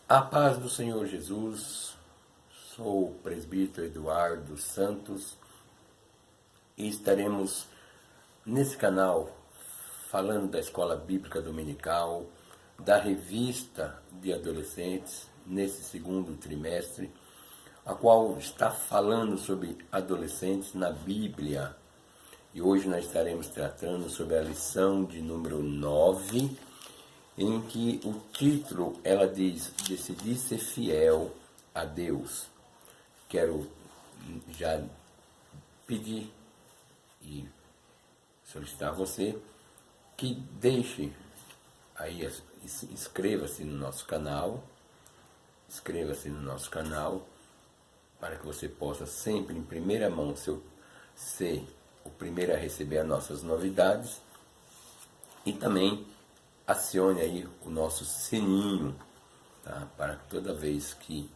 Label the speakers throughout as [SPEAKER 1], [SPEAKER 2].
[SPEAKER 1] A paz do Senhor Jesus, sou o presbítero Eduardo Santos e estaremos nesse canal falando da Escola Bíblica Dominical, da revista de adolescentes nesse segundo trimestre, a qual está falando sobre adolescentes na Bíblia. E hoje nós estaremos tratando sobre a lição de número 9, em que o título, ela diz, decidir ser fiel a Deus. Quero já pedir e solicitar a você que deixe aí, inscreva-se no nosso canal, para que você possa sempre, em primeira mão, ser o primeiro a receber as nossas novidades, e também acione aí o nosso sininho, tá? Para que toda vez que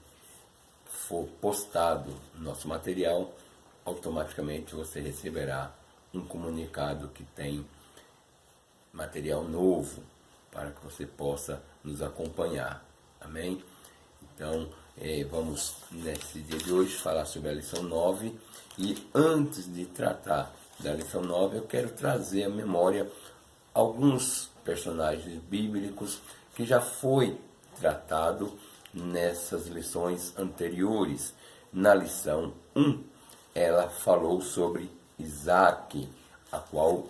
[SPEAKER 1] for postado nosso material, automaticamente você receberá um comunicado que tem material novo, para que você possa nos acompanhar. Amém? Então, vamos nesse dia de hoje falar sobre a lição 9, e antes de tratar da lição 9, eu quero trazer à memória alguns personagens bíblicos que já foi tratado nessas lições anteriores. Na lição 1, ela falou sobre Isaac, a qual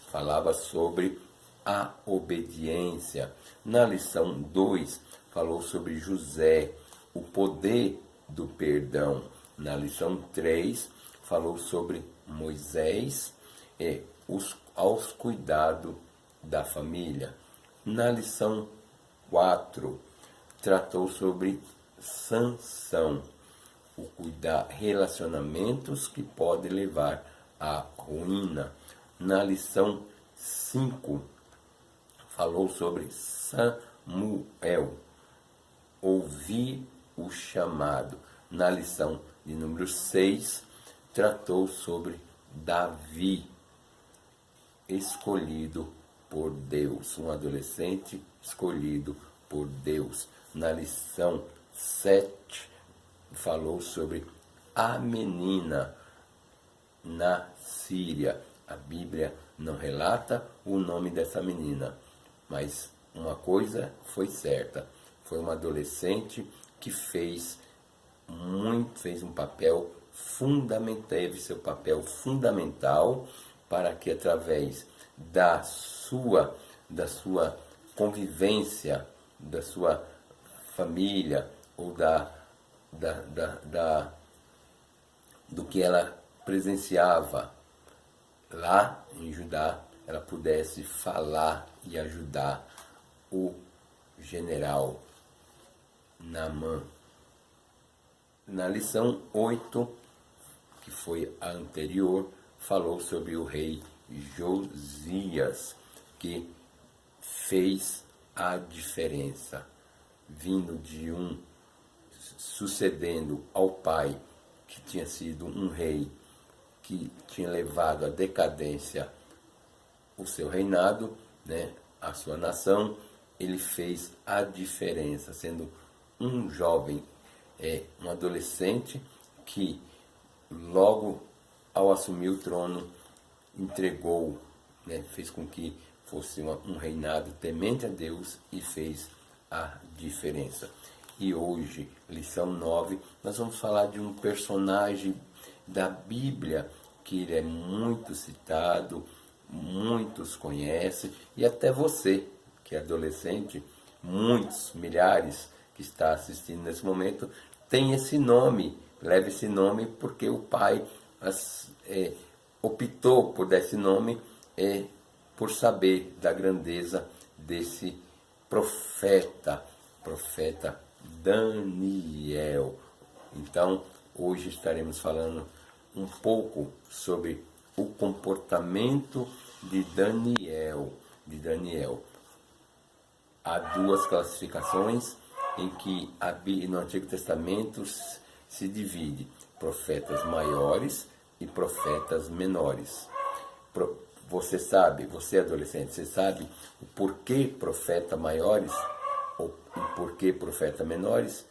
[SPEAKER 1] falava sobre a obediência. Na lição 2, falou sobre José, o poder do perdão. Na lição 3, falou sobre Moisés, aos cuidados da família. Na lição 4, tratou sobre Sansão, o cuidar relacionamentos que podem levar à ruína. Na lição 5, falou sobre Samuel, ouvir o chamado. Na lição de número 6, tratou sobre Davi, escolhido por Deus, um adolescente escolhido por Deus. Na lição 7, falou sobre a menina na Síria. A Bíblia não relata o nome dessa menina, mas uma coisa foi certa: foi uma adolescente que fez um papel fundamental, teve seu papel fundamental, para que através da sua convivência, da sua família, ou do que ela presenciava lá em Judá, ela pudesse falar e ajudar o general Naamã. Na lição 8, que foi a anterior, falou sobre o rei Josias, que fez a diferença, vindo sucedendo ao pai, que tinha sido um rei que tinha levado à decadência o seu reinado, né, a sua nação. Ele fez a diferença, sendo um jovem, um adolescente, que logo ao assumir o trono entregou, né, fez com que fosse um reinado temente a Deus, e fez a diferença. E hoje, lição 9, nós vamos falar de um personagem da Bíblia que ele é muito citado, muitos conhecem, e até você, que é adolescente, muitos, milhares que está assistindo nesse momento, tem esse nome, leva esse nome porque o pai optou por dar esse nome, por saber da grandeza desse profeta Daniel. Então, hoje estaremos falando um pouco sobre o comportamento de Daniel. Há duas classificações em que no Antigo Testamento se divide: profetas maiores e profetas menores. Você sabe, você adolescente, você sabe o porquê profetas maiores E por que profetas menores?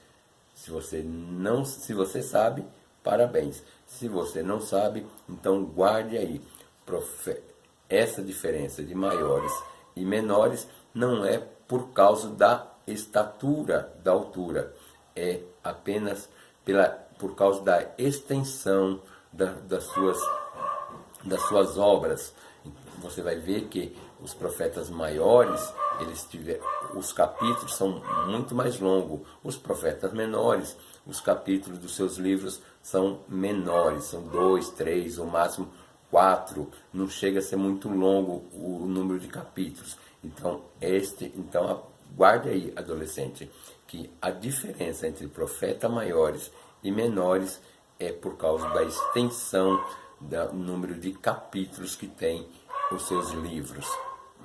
[SPEAKER 1] Se você sabe, parabéns. Se você não sabe, então guarde aí. Essa diferença de maiores e menores não é por causa da estatura, da altura, é apenas por causa da extensão das suas obras. Você vai ver que os profetas maiores, os capítulos são muito mais longos. Os profetas menores, os capítulos dos seus livros são menores, são 2, 3, ou máximo 4. Não chega a ser muito longo o número de capítulos. Então, guarde aí, adolescente, que a diferença entre profetas maiores e menores é por causa da extensão do número de capítulos que tem os seus livros.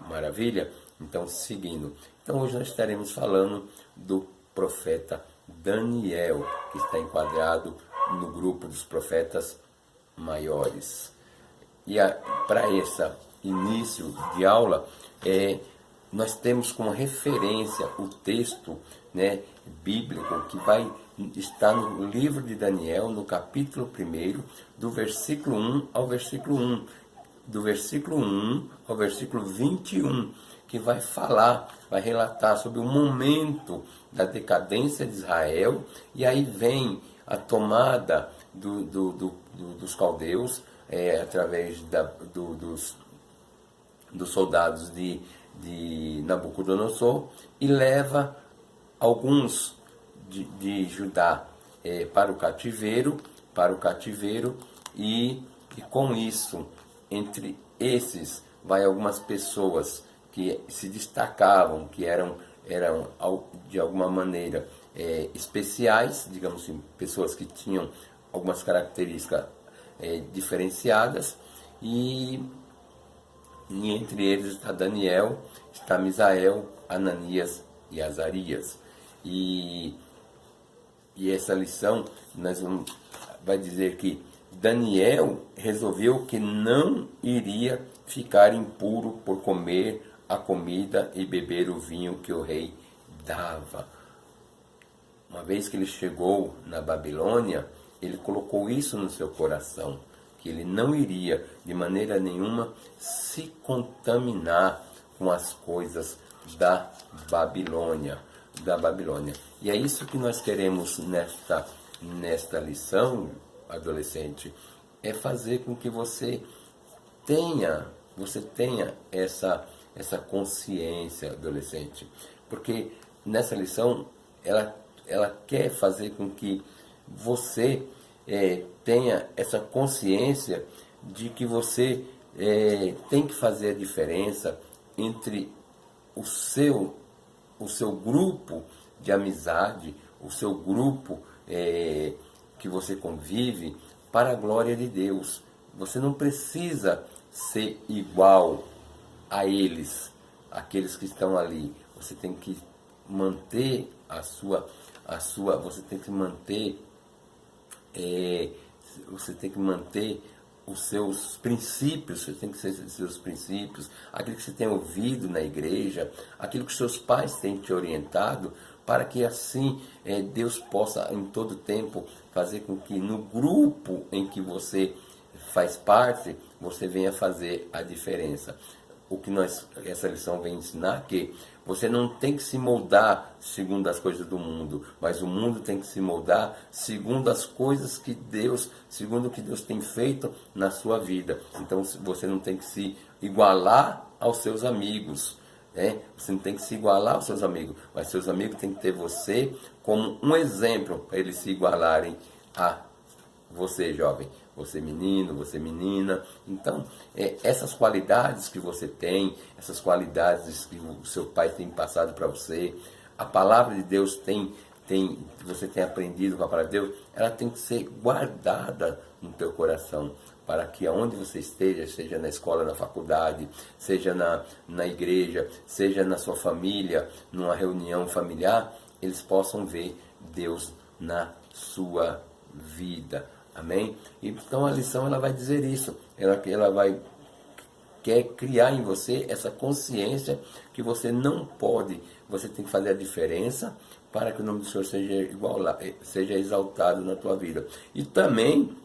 [SPEAKER 1] Maravilha? Então, seguindo. Então, hoje nós estaremos falando do profeta Daniel, que está enquadrado no grupo dos profetas maiores. E para esse início de aula, nós temos como referência o texto, né, bíblico que vai estar no livro de Daniel, no capítulo 1, do versículo 1 ao versículo 1, do versículo 1 ao versículo 21, que vai relatar sobre o momento da decadência de Israel, e aí vem a tomada dos caldeus, através dos soldados de Nabucodonosor, e leva alguns de Judá para o cativeiro, e com isso, entre esses, vai algumas pessoas que se destacavam, que eram de alguma maneira especiais, digamos assim, pessoas que tinham algumas características diferenciadas, e entre eles está Daniel, está Misael, Ananias e Azarias. E essa lição vai dizer que Daniel resolveu que não iria ficar impuro por comer a comida e beber o vinho que o rei dava. Uma vez que ele chegou na Babilônia, ele colocou isso no seu coração, que ele não iria de maneira nenhuma se contaminar com as coisas da Babilônia. E é isso que nós queremos nesta lição, adolescente, é fazer com que você tenha essa consciência, adolescente, porque nessa lição ela quer fazer com que você tenha essa consciência de que você tem que fazer a diferença entre o seu grupo de amizade, o seu grupo que você convive, para a glória de Deus. Você não precisa ser igual a eles, aqueles que estão ali. Você tem que manter você tem que manter os seus princípios, você tem que ser os seus princípios, aquilo que você tem ouvido na igreja, aquilo que seus pais têm te orientado, para que assim Deus possa em todo tempo fazer com que no grupo em que você faz parte, você venha fazer a diferença. O que essa lição vem ensinar que você não tem que se moldar segundo as coisas do mundo, mas o mundo tem que se moldar segundo as coisas segundo o que Deus tem feito na sua vida. Então você não tem que se igualar aos seus amigos, né? Você não tem que se igualar aos seus amigos, mas seus amigos têm que ter você como um exemplo para eles se igualarem a você, jovem, você menino, você menina. Então, essas qualidades que você tem, essas qualidades que o seu pai tem passado para você, a palavra de Deus você tem aprendido com a palavra de Deus, ela tem que ser guardada no teu coração, para que aonde você esteja, seja na escola, na faculdade, seja na igreja, seja na sua família, numa reunião familiar, eles possam ver Deus na sua vida. Amém? Então a lição ela vai dizer isso, ela vai quer criar em você essa consciência que você não pode, você tem que fazer a diferença para que o nome do Senhor seja exaltado na tua vida. E também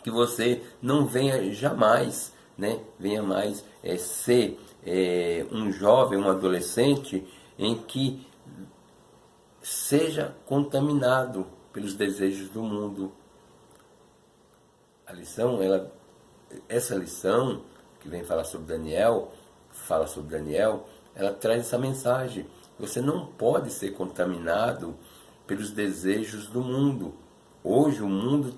[SPEAKER 1] que você não venha jamais, né, venha mais ser um jovem, um adolescente em que seja contaminado pelos desejos do mundo. A lição, essa lição que vem falar sobre Daniel, ela traz essa mensagem. Você não pode ser contaminado pelos desejos do mundo. Hoje o mundo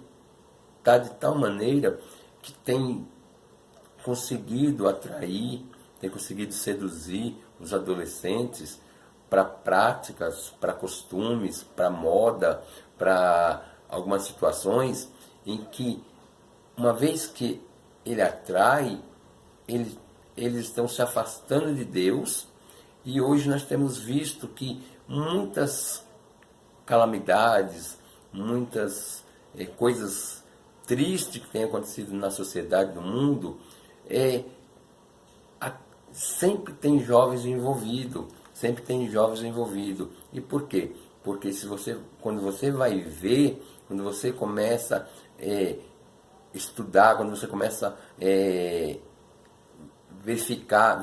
[SPEAKER 1] está de tal maneira que tem conseguido atrair, tem conseguido seduzir os adolescentes para práticas, para costumes, para moda, para algumas situações em que, uma vez que ele atrai, eles estão se afastando de Deus. E hoje nós temos visto que muitas calamidades, muitas coisas tristes que têm acontecido na sociedade, no mundo, sempre tem jovens envolvidos, sempre tem jovens envolvidos. E por quê? Porque quando você vai ver, quando você começa a estudar, quando você começa a verificar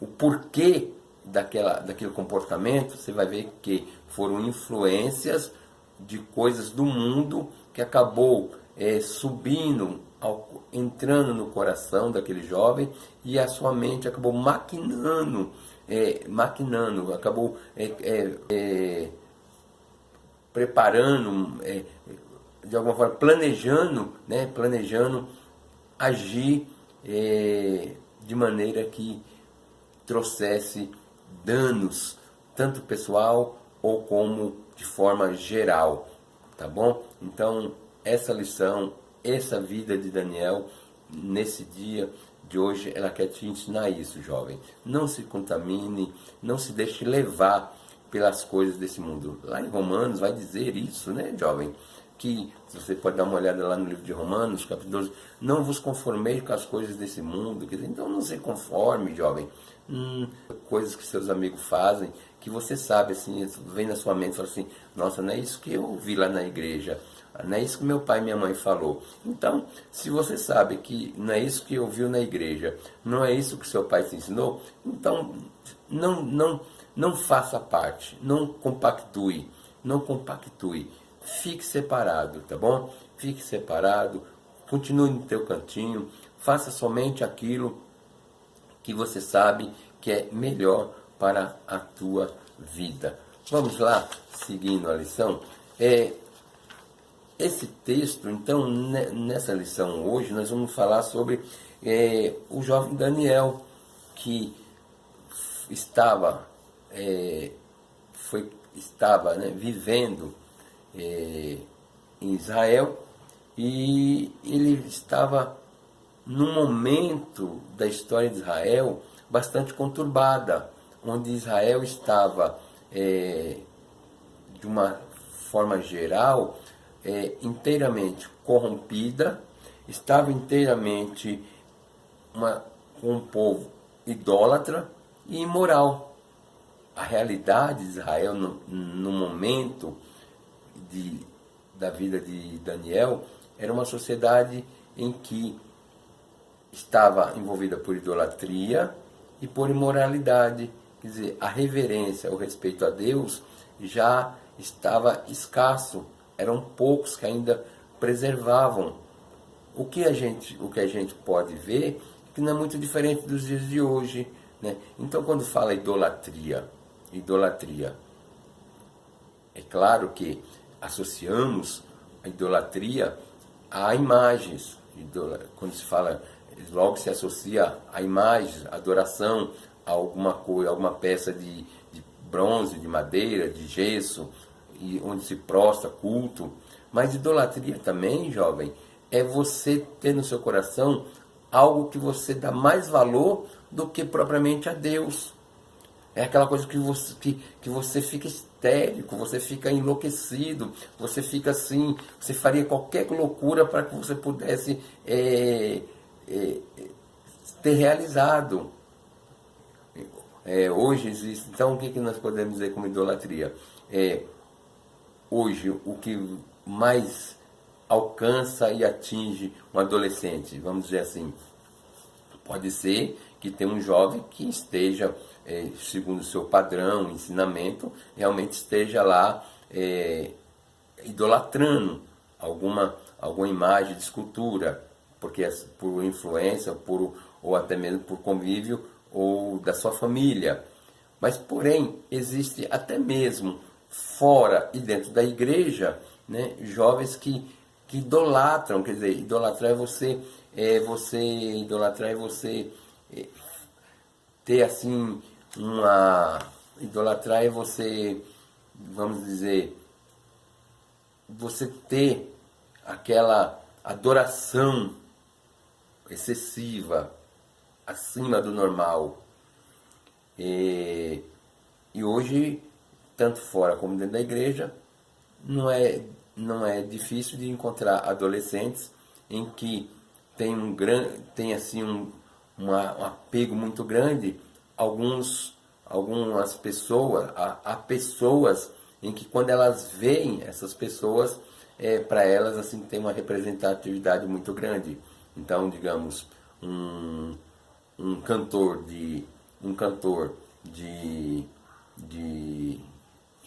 [SPEAKER 1] o porquê daquele comportamento, você vai ver que foram influências de coisas do mundo que acabou subindo, entrando no coração daquele jovem, e a sua mente acabou maquinando, acabou preparando, de alguma forma planejando agir de maneira que trouxesse danos, tanto pessoal ou como de forma geral, tá bom? Então, essa lição, essa vida de Daniel, nesse dia de hoje, ela quer te ensinar isso, jovem. Não se contamine, não se deixe levar pelas coisas desse mundo. Lá em Romanos vai dizer isso, né, jovem? Que, se você pode dar uma olhada lá no livro de Romanos, capítulo 12, não vos conformeis com as coisas desse mundo. Então não se conforme, jovem. Coisas que seus amigos fazem, que você sabe, assim, vem na sua mente e fala assim, nossa, não é isso que eu vi lá na igreja, não é isso que meu pai e minha mãe falou. Então, se você sabe que não é isso que ouviu na igreja, não é isso que seu pai te ensinou, então não faça parte, não compactue. Fique separado, tá bom? Fique separado, continue no teu cantinho, faça somente aquilo que você sabe que é melhor para a tua vida. Vamos lá, seguindo a lição. Esse texto, então, nessa lição hoje, nós vamos falar sobre o jovem Daniel, que estava vivendo em Israel, e ele estava num momento da história de Israel bastante conturbada, onde Israel estava, de uma forma geral, inteiramente corrompida, estava inteiramente com um povo idólatra e imoral. A realidade de Israel no momento da vida de Daniel era uma sociedade em que estava envolvida por idolatria e por imoralidade. Quer dizer, a reverência, o respeito a Deus já estava escasso. Eram poucos que ainda preservavam. O que a gente pode ver que não é muito diferente dos dias de hoje, né? Então, quando fala idolatria, é claro que associamos a idolatria a imagens. Quando se fala, logo se associa a imagens, a adoração a alguma coisa, alguma peça de bronze, de madeira, de gesso, e onde se prostra culto. Mas idolatria também, jovem, é você ter no seu coração algo que você dá mais valor do que propriamente a Deus. É aquela coisa que você fica histérico, você fica enlouquecido, você fica assim, você faria qualquer loucura para que você pudesse é, ter realizado. Hoje existe, então o que nós podemos dizer como idolatria? Hoje o que mais alcança e atinge um adolescente, vamos dizer assim, pode ser que tenha um jovem que esteja, segundo o seu padrão, ensinamento, realmente esteja lá idolatrando alguma imagem de escultura, porque por influência, ou até mesmo por convívio ou da sua família. Mas, porém, existe até mesmo fora e dentro da igreja, né, jovens que idolatram, quer dizer, idolatrar é você ter assim idolatrar é você, vamos dizer, você ter aquela adoração excessiva, acima do normal. E hoje, tanto fora como dentro da igreja, não é difícil de encontrar adolescentes em que tem assim um apego muito grande algumas pessoas, há pessoas em que quando elas veem essas pessoas, para elas assim tem uma representatividade muito grande. Então, digamos, um cantor de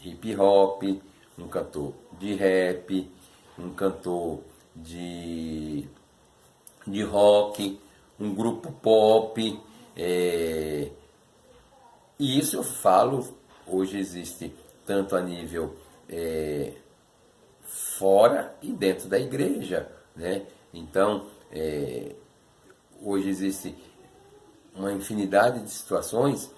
[SPEAKER 1] hip hop, um cantor de rap, um cantor de rock, um grupo pop, e isso eu falo, hoje existe tanto a nível fora e dentro da igreja, né? Então, hoje existe uma infinidade de situações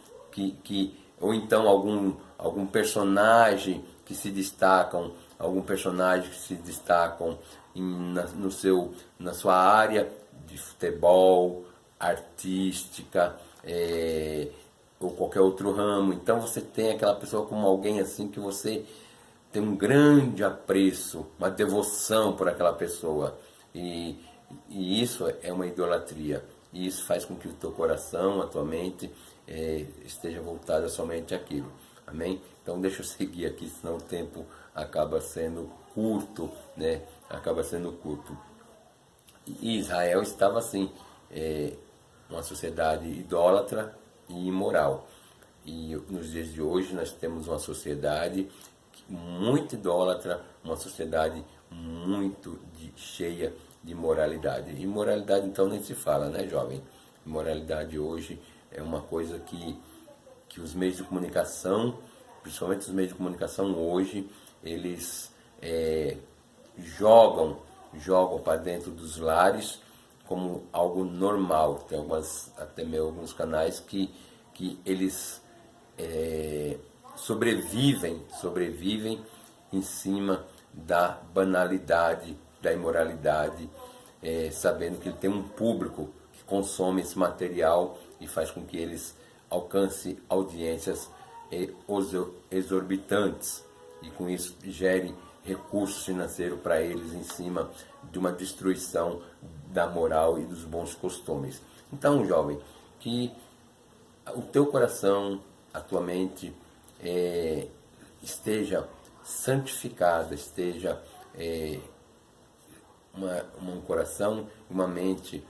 [SPEAKER 1] ou então algum personagem que se destacam, algum personagem que se destacam na sua área de futebol, artística, ou qualquer outro ramo. Então você tem aquela pessoa como alguém assim que você tem um grande apreço, uma devoção por aquela pessoa. E isso é uma idolatria. E isso faz com que o teu coração, a tua mente, esteja voltada somente àquilo. Amém? Então deixa eu seguir aqui, senão o tempo acaba sendo curto, né? Acaba sendo curto. E Israel estava assim, uma sociedade idólatra e imoral. E nos dias de hoje nós temos uma sociedade muito idólatra, uma sociedade muito cheia de moralidade. Imoralidade então nem se fala, né, jovem? Imoralidade hoje é uma coisa que os meios de comunicação, principalmente os meios de comunicação hoje, eles jogam para dentro dos lares como algo normal. Tem até mesmo alguns canais que eles sobrevivem em cima da banalidade, da imoralidade, sabendo que ele tem um público que consome esse material e faz com que eles alcancem audiências exorbitantes e com isso gere recursos financeiros para eles em cima de uma destruição da moral e dos bons costumes. Então, jovem, que o teu coração, a tua mente esteja santificada, esteja um coração, uma mente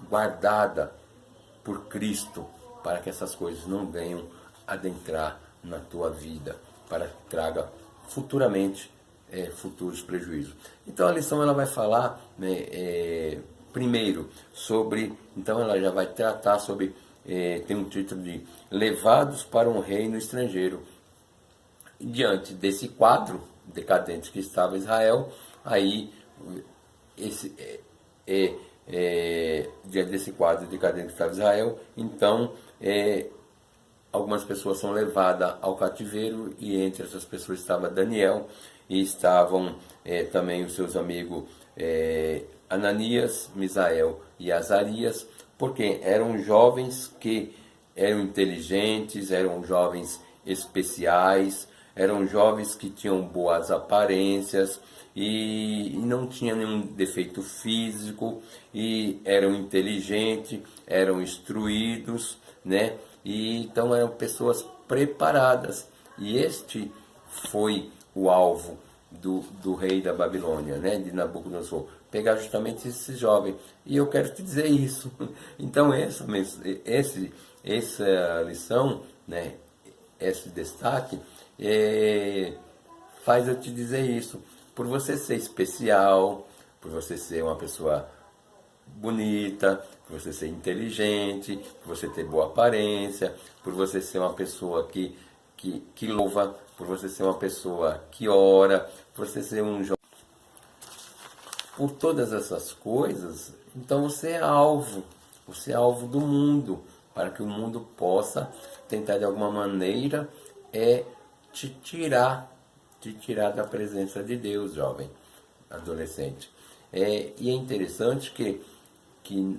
[SPEAKER 1] guardada por Cristo, para que essas coisas não venham adentrar na tua vida, para que traga futuramente futuros prejuízos. Então a lição ela vai falar, né, primeiro sobre, então ela já vai tratar sobre, tem um título de Levados para um Reino Estrangeiro. Diante desse quadro decadente que estava Israel, aí diante desse quadro decadente que estava Israel, então algumas pessoas são levadas ao cativeiro, e entre essas pessoas estava Daniel, e estavam também os seus amigos Ananias, Misael e Azarias, porque eram jovens que eram inteligentes, eram jovens especiais, eram jovens que tinham boas aparências e não tinham nenhum defeito físico, e eram inteligentes, eram instruídos, né? E então eram pessoas preparadas. E este foi o alvo do rei da Babilônia, né, de Nabucodonosor, pegar justamente esse jovem. E eu quero te dizer isso. Então essa lição, né, esse destaque, faz eu te dizer isso. Por você ser especial, por você ser uma pessoa bonita, por você ser inteligente, por você ter boa aparência, por você ser uma pessoa que louva, por você ser uma pessoa que ora, por você ser um jovem. Por todas essas coisas, então você é alvo do mundo, para que o mundo possa tentar de alguma maneira te tirar da presença de Deus, jovem, adolescente. E é interessante que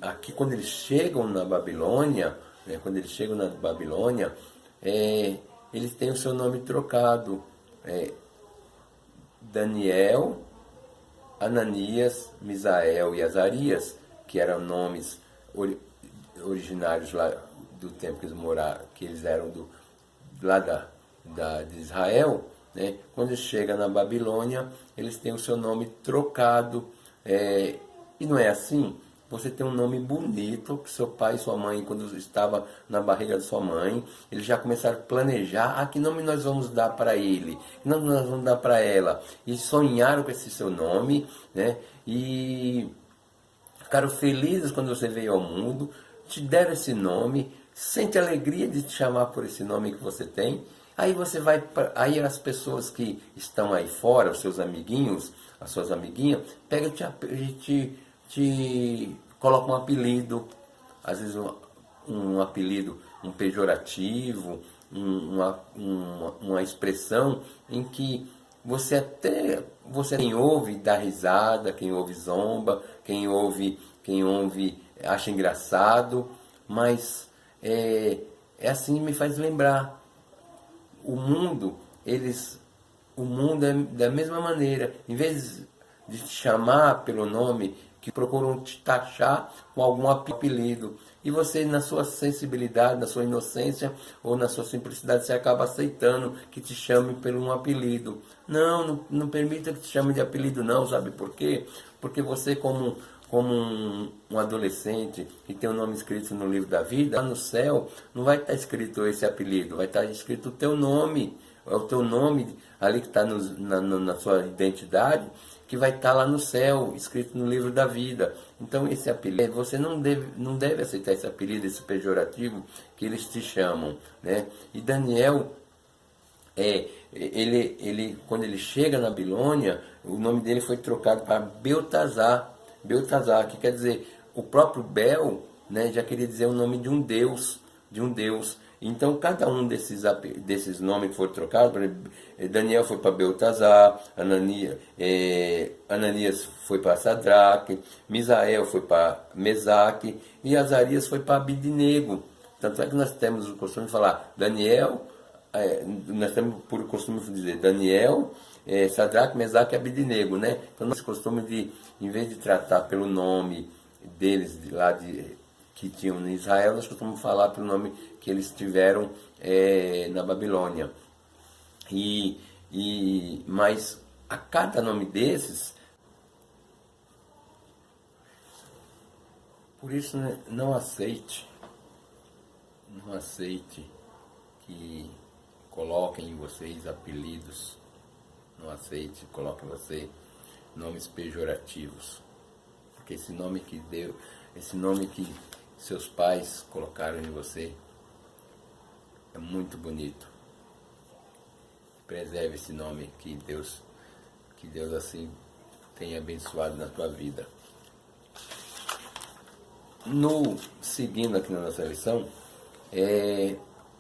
[SPEAKER 1] aqui quando eles chegam na Babilônia, né, eles têm o seu nome trocado. Daniel, Ananias, Misael e Azarias, que eram nomes originários lá do tempo que eles moraram, que eles eram lá de Israel, né? Quando eles chegam na Babilônia, eles têm o seu nome trocado. E não é assim? Você tem um nome bonito, que seu pai e sua mãe, quando estava na barriga da sua mãe, eles já começaram a planejar, que nome nós vamos dar para ele, que nome nós vamos dar para ela. E sonharam com esse seu nome, né? E ficaram felizes quando você veio ao mundo, te deram esse nome, sente alegria de te chamar por esse nome que você tem. Aí você vai, aí as pessoas que estão aí fora, os seus amiguinhos, as suas amiguinhas, pegam e te coloca um apelido, às vezes um apelido, um pejorativo, uma expressão em que você quem ouve dá risada, quem ouve zomba, quem ouve acha engraçado, mas é assim, me faz lembrar o mundo. O mundo é da mesma maneira, em vez de te chamar pelo nome, que procuram te taxar com algum apelido. E você, na sua sensibilidade, na sua inocência ou na sua simplicidade, você acaba aceitando que te chame por um apelido. Não permita que te chame de apelido não, sabe por quê? Porque você, como um adolescente que tem o nome escrito no livro da vida, lá no céu não vai estar escrito esse apelido, vai estar escrito o teu nome. É o teu nome ali que está na sua identidade, que vai estar lá no céu, escrito no livro da vida. Então esse apelido, você não deve aceitar esse apelido, esse pejorativo que eles te chamam, né? E Daniel, quando ele chega na Babilônia, o nome dele foi trocado para Beltazar. Beltazar, que quer dizer, o próprio Bel, né, já queria dizer o nome de um deus, Então, cada um desses nomes que foram trocados, por exemplo, Daniel foi para Beltazar, Ananias foi para Sadraque, Misael foi para Mesaque e Azarias foi para Abidnego. Tanto é que nós temos o costume de falar Daniel, nós temos por costume de dizer Daniel, Sadraque, Mesaque e Abidnego, né? Então, nós costume de, em vez de tratar pelo nome deles que tinham em Israel, nós costumamos falar pelo nome que eles tiveram na Babilônia. Mas a cada nome desses, por isso, né, não aceite que coloquem em vocês apelidos, não aceite, coloquem em você nomes pejorativos, porque esse nome que seus pais colocaram em você é muito bonito. Preserve esse nome que Deus assim tenha abençoado na tua vida. Seguindo aqui na nossa lição,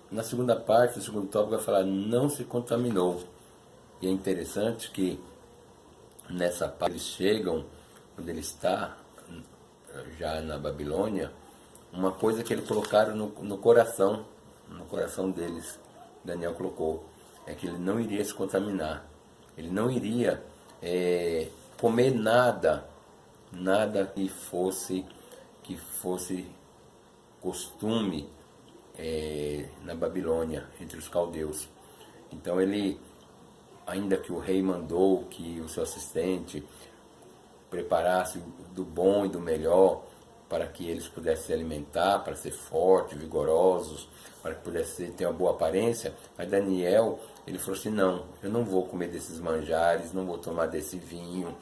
[SPEAKER 1] na segunda parte, o segundo tópico vai falar não se contaminou. E é interessante que nessa parte eles chegam, quando ele está já na Babilônia, uma coisa que eles colocaram no coração deles, Daniel colocou, é que ele não iria se contaminar, ele não iria comer nada que fosse costume na Babilônia, entre os caldeus. Então ele, ainda que o rei mandou que o seu assistente preparasse do bom e do melhor para que eles pudessem se alimentar, para ser fortes, vigorosos, para que pudessem ter uma boa aparência, mas Daniel, ele falou assim, não, eu não vou comer desses manjares, não vou tomar desse vinho,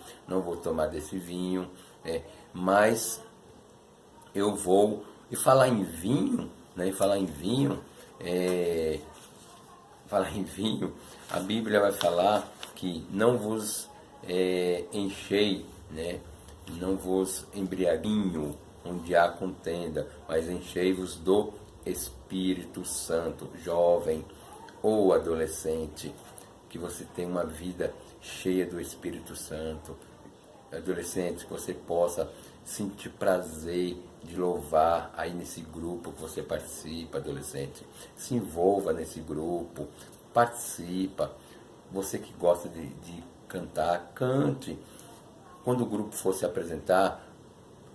[SPEAKER 1] mas eu vou... E falar em vinho, né, a Bíblia vai falar que não vos enchei, né, não vos embriaguinho onde há contenda, mas enchei-vos do Espírito Santo. Jovem ou adolescente, que você tenha uma vida cheia do Espírito Santo. Adolescente, que você possa sentir prazer de louvar aí nesse grupo que você participa. Adolescente, se envolva nesse grupo, participa. Você que gosta de cantar, cante. Quando o grupo for se apresentar,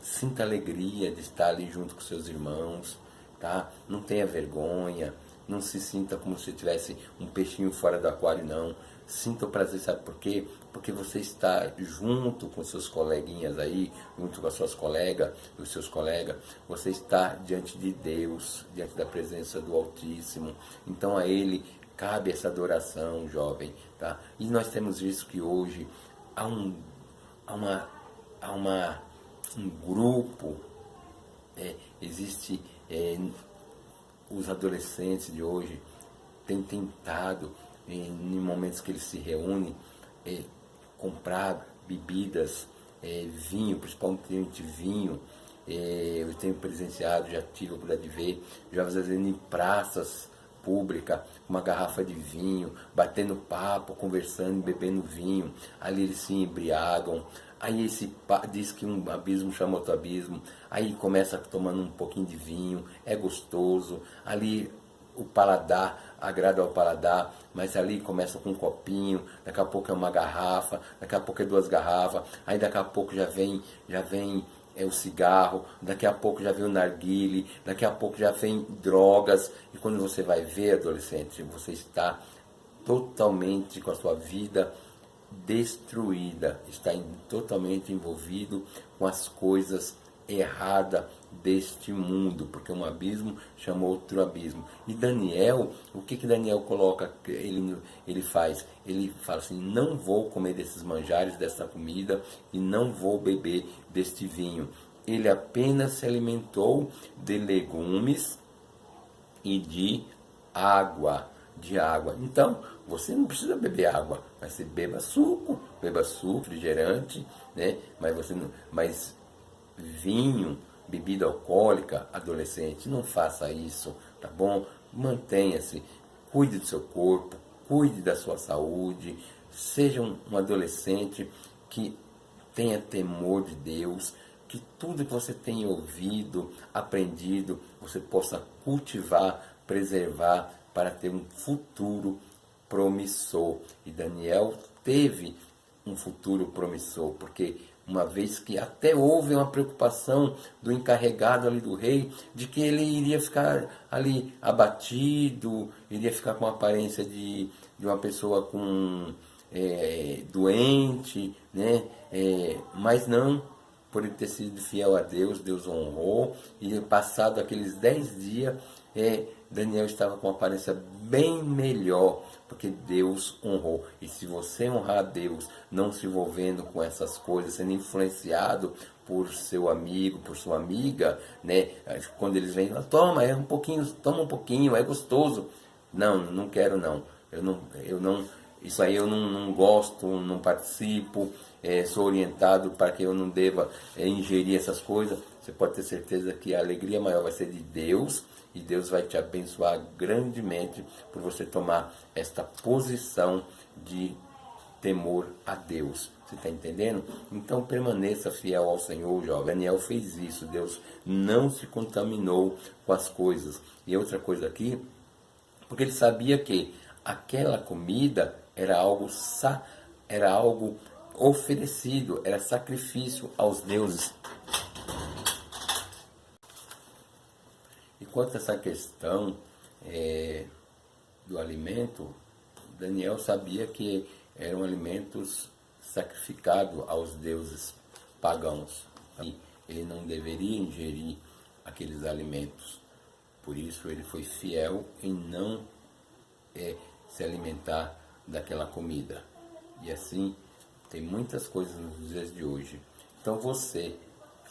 [SPEAKER 1] sinta alegria de estar ali junto com seus irmãos, tá? Não tenha vergonha, não se sinta como se tivesse um peixinho fora do aquário, não. Sinta o prazer, sabe por quê? Porque você está junto com seus coleguinhas aí, junto com as suas colegas, os seus colegas, você está diante de Deus, diante da presença do Altíssimo. Então a Ele cabe essa adoração, jovem, tá? E nós temos visto que hoje há um grupo, existe, os adolescentes de hoje têm tentado, em momentos que eles se reúnem, comprar bebidas, vinho, principalmente vinho. Eu tenho presenciado, já tive a oportunidade de ver, jovens às vezes em praças públicas, com uma garrafa de vinho, batendo papo, conversando, bebendo vinho, ali eles se embriagam. Aí diz que um abismo chama outro abismo, aí começa tomando um pouquinho de vinho, é gostoso, ali o paladar agrada ao paladar, mas ali começa com um copinho, daqui a pouco é uma garrafa, daqui a pouco é 2 garrafas, aí daqui a pouco já vem o cigarro, daqui a pouco já vem o narguile, daqui a pouco já vem drogas, e quando você vai ver, adolescente, você está totalmente com a sua vida destruída, está totalmente envolvido com as coisas erradas deste mundo, porque um abismo chama outro abismo. E Daniel, o que Daniel coloca, ele faz? Ele fala assim, não vou comer desses manjares, dessa comida, e não vou beber deste vinho. Ele apenas se alimentou de legumes e de água. Então, você não precisa beber água, mas você beba suco, refrigerante, né? Mas vinho, bebida alcoólica, adolescente, não faça isso, tá bom? Mantenha-se, cuide do seu corpo, cuide da sua saúde, seja um adolescente que tenha temor de Deus, que tudo que você tenha ouvido, aprendido, você possa cultivar, preservar, para ter um futuro promissor. E Daniel teve um futuro promissor, porque uma vez que até houve uma preocupação do encarregado ali do rei, de que ele iria ficar ali abatido, iria ficar com a aparência de uma pessoa doente, né? Mas não, por ele ter sido fiel a Deus, Deus honrou, e passado aqueles 10 dias, Daniel estava com uma aparência bem melhor, porque Deus honrou. E se você honrar a Deus, não se envolvendo com essas coisas, sendo influenciado por seu amigo, por sua amiga, né? Quando eles vêm, toma um pouquinho, é gostoso. Não quero não. Eu não, isso aí eu não gosto, não participo, sou orientado para que eu não deva ingerir essas coisas. Você pode ter certeza que a alegria maior vai ser de Deus, e Deus vai te abençoar grandemente por você tomar esta posição de temor a Deus. Você está entendendo? Então permaneça fiel ao Senhor, jovem. Daniel fez isso. Deus não se contaminou com as coisas. E outra coisa aqui, porque ele sabia que aquela comida era algo oferecido, era sacrifício aos deuses. E quanto a essa questão do alimento, Daniel sabia que eram alimentos sacrificados aos deuses pagãos. E ele não deveria ingerir aqueles alimentos. Por isso ele foi fiel em não se alimentar daquela comida. E assim, tem muitas coisas nos dias de hoje. Então você,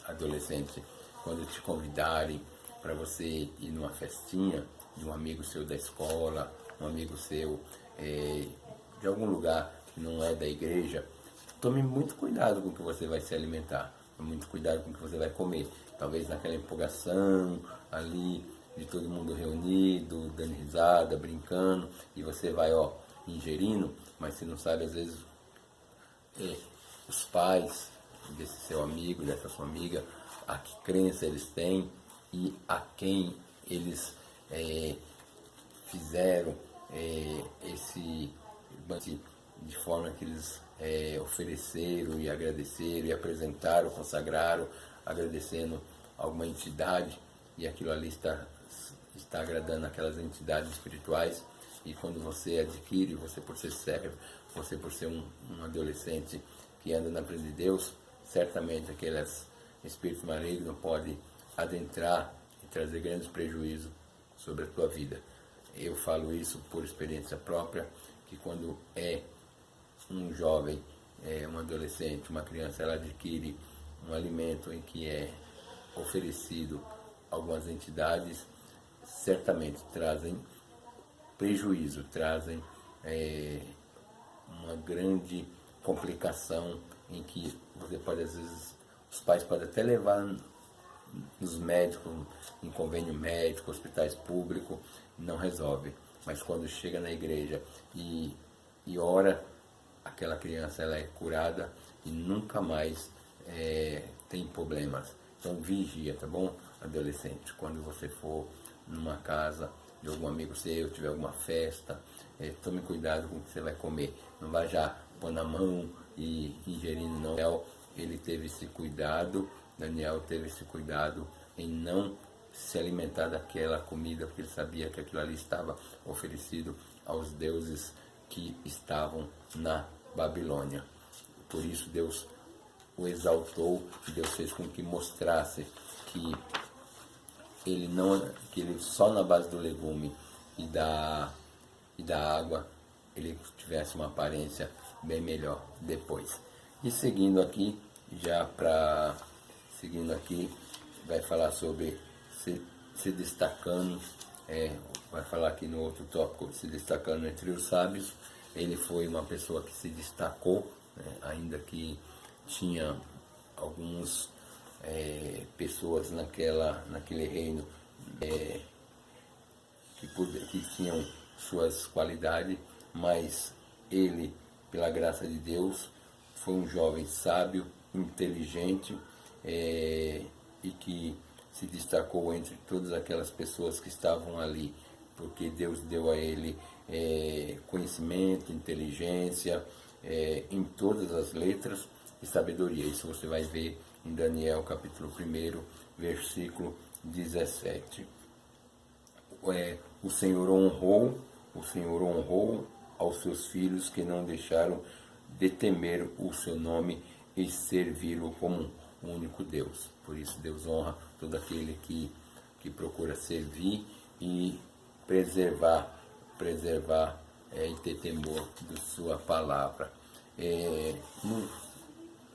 [SPEAKER 1] adolescente, quando te convidarem para você ir numa festinha de um amigo seu da escola, um amigo seu de algum lugar que não é da igreja, tome muito cuidado com o que você vai se alimentar, tome muito cuidado com o que você vai comer. Talvez naquela empolgação ali de todo mundo reunido, dando risada, brincando, e você vai ingerindo, mas você não sabe às vezes os pais desse seu amigo, dessa sua amiga, a que crença eles têm e a quem eles fizeram de forma que eles ofereceram e agradeceram e apresentaram, consagraram, agradecendo alguma entidade, e aquilo ali está agradando aquelas entidades espirituais. E quando você adquire, você por ser cego, você por ser um adolescente que anda na presença de Deus, certamente aqueles espíritos malignos podem adentrar e trazer grandes prejuízos sobre a tua vida. Eu falo isso por experiência própria, que quando um jovem, um adolescente, uma criança, ela adquire um alimento em que é oferecido algumas entidades, certamente trazem prejuízo, trazem uma grande complicação em que você pode, às vezes, os pais podem até levar nos médicos, em convênio médico, hospitais públicos, não resolve. Mas quando chega na igreja e ora, aquela criança ela é curada e nunca mais tem problemas. Então vigia, tá bom, adolescente? Quando você for numa casa de algum amigo seu, tiver alguma festa, tome cuidado com o que você vai comer. Não vai já pôr na mão e ingerindo, não. Ele teve esse cuidado, Daniel teve esse cuidado em não se alimentar daquela comida, porque ele sabia que aquilo ali estava oferecido aos deuses que estavam na Babilônia. Por isso Deus o exaltou e Deus fez com que mostrasse que ele só na base do legume e da água ele tivesse uma aparência bem melhor depois. E seguindo aqui, vai falar sobre se destacando, vai falar aqui no outro tópico, se destacando entre os sábios. Ele foi uma pessoa que se destacou, ainda que tinha algumas pessoas naquele reino que tinham suas qualidades, mas ele, pela graça de Deus, foi um jovem sábio, inteligente e que se destacou entre todas aquelas pessoas que estavam ali, porque Deus deu a ele conhecimento, inteligência em todas as letras e sabedoria. Isso você vai ver em Daniel capítulo 1, versículo 17. O Senhor honrou aos seus filhos que não deixaram de temer o seu nome e servi-lo como um único Deus. Por isso Deus honra todo aquele que procura servir e preservar e ter temor de sua palavra.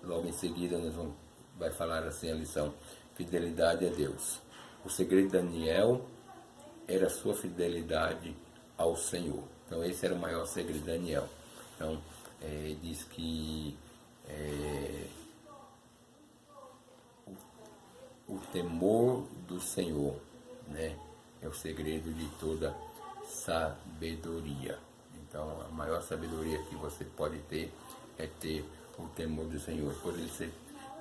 [SPEAKER 1] Logo em seguida vai falar assim a lição: fidelidade a Deus. O segredo de Daniel era a sua fidelidade ao Senhor. Então esse era o maior segredo de Daniel. Então diz que o temor do Senhor, é o segredo de toda sabedoria. Então, a maior sabedoria que você pode ter é ter o temor do Senhor. Por ele ser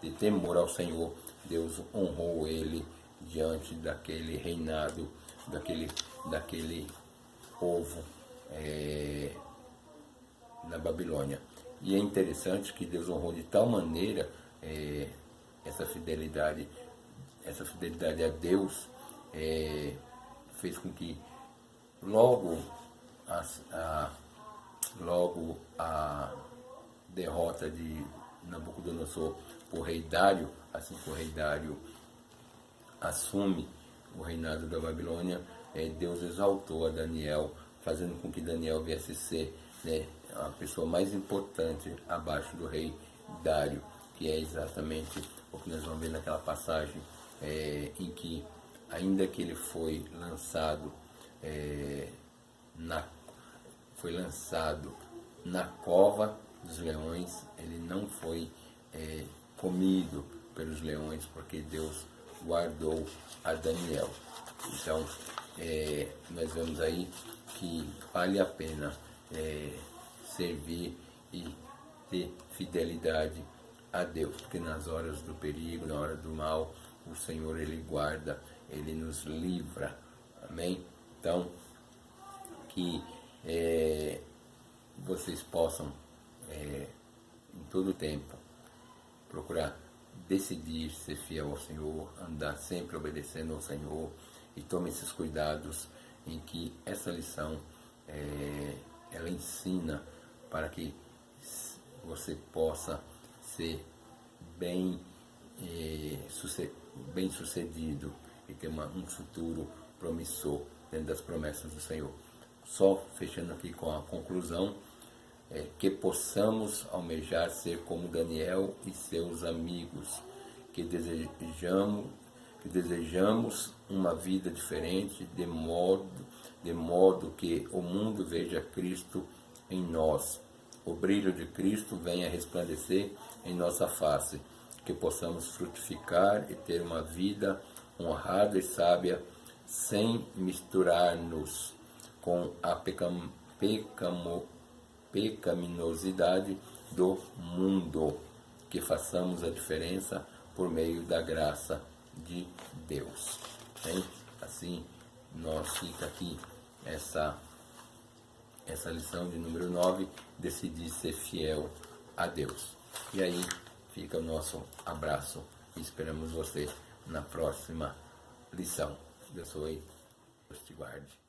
[SPEAKER 1] de temor ao Senhor, Deus honrou ele diante daquele reinado, daquele povo na Babilônia. E é interessante que Deus honrou de tal maneira essa fidelidade a Deus, fez com que logo a derrota de Nabucodonosor por rei Dário, assim que o rei Dário assume o reinado da Babilônia, Deus exaltou a Daniel, fazendo com que Daniel viesse a ser, né, a pessoa mais importante abaixo do rei Dário, que é exatamente o que nós vamos ver naquela passagem em que, ainda que ele foi lançado na cova dos leões, ele não foi comido pelos leões, porque Deus guardou a Daniel. Então, nós vemos aí que vale a pena servir e ter fidelidade a Deus, porque nas horas do perigo, na hora do mal, o Senhor ele guarda, ele nos livra. Amém? Então, que vocês possam em todo tempo procurar decidir ser fiel ao Senhor, andar sempre obedecendo ao Senhor, e tome esses cuidados em que essa lição ela ensina para que você possa ser bem sucedido e ter um futuro promissor dentro das promessas do Senhor. Só fechando aqui com a conclusão, que possamos almejar ser como Daniel e seus amigos, que desejamos uma vida diferente, de modo que o mundo veja Cristo em nós. O brilho de Cristo venha resplandecer em nossa face, que possamos frutificar e ter uma vida honrada e sábia, sem misturar-nos com a pecaminosidade do mundo, que façamos a diferença por meio da graça de Deus. Bem, assim nós fica aqui essa lição de número 9, decidir ser fiel a Deus. E aí fica o nosso abraço e esperamos você na próxima lição. Deus te guarde.